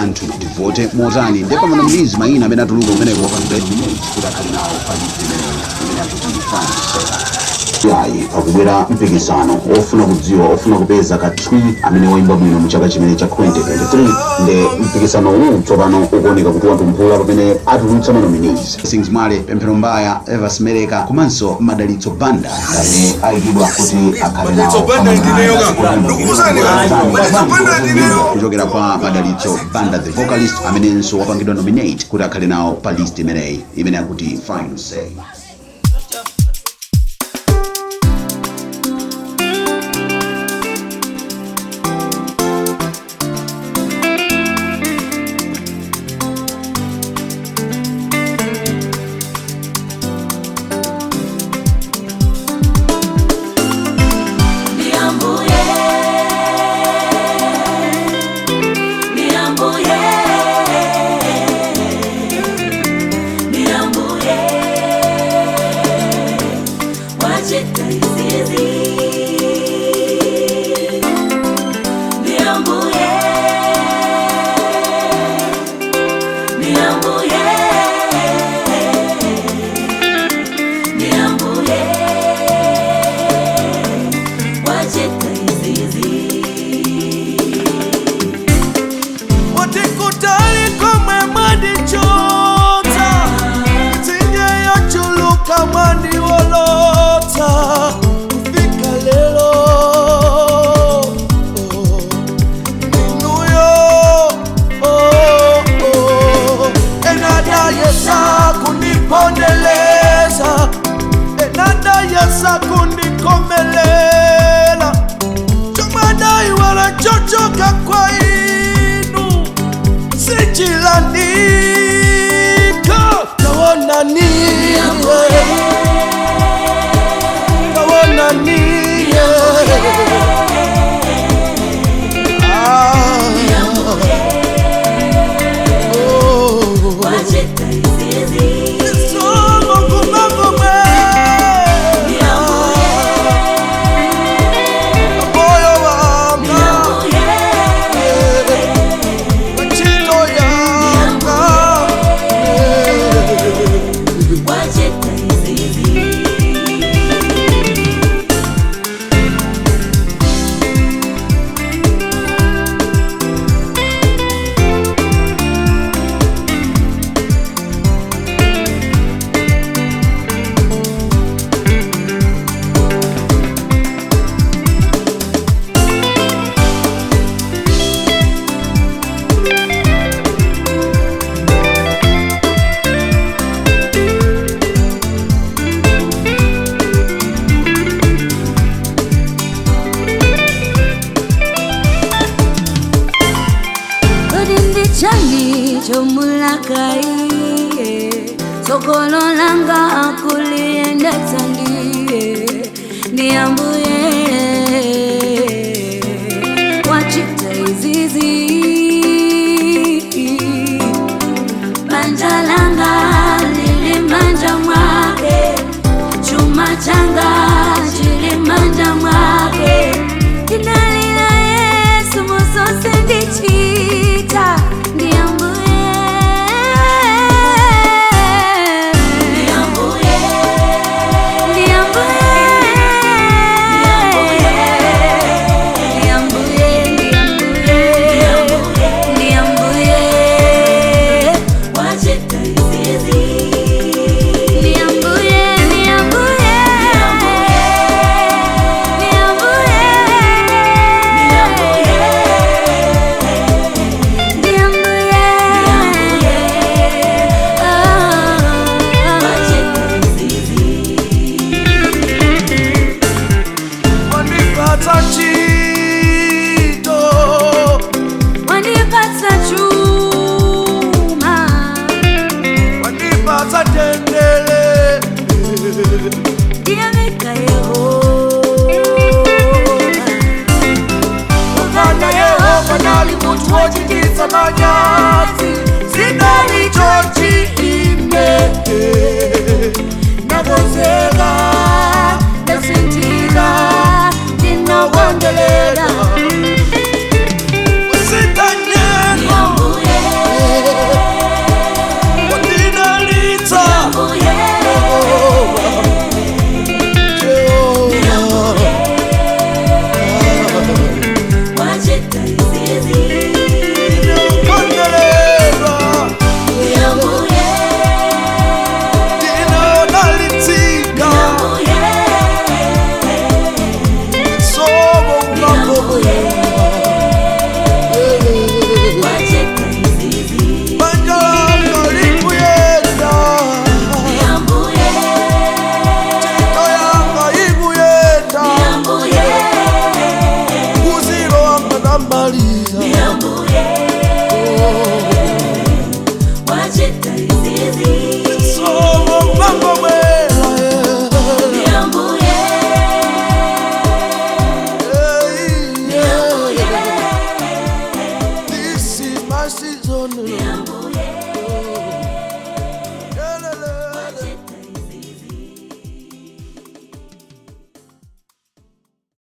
anthu tivote motani ndipo pamene mlizi mayina amene atuluka kumeneko pa 3 minutes kuti akhale nawo pa listi imene akuti yayi pakubwera mpikisano ofuna kudziwa ofuna kupeza katwi amene waimba bwino mu chaka chimene cha 2023 nde mpikisano huu tsopano ukuoneka kuti watumphula pamene atulutsa nominees Sings Male Pemphero Mbaya Eva Smereka komanso Madalitso Banda amene ayikidwa kuti akhale nawo kuchokera kwa Madalitso Banda the vocalist amenenso wapangidwa nominate kuti akhale nawo pa list imeneyi imene akuti final say. Wonderland. Usitanye no, no.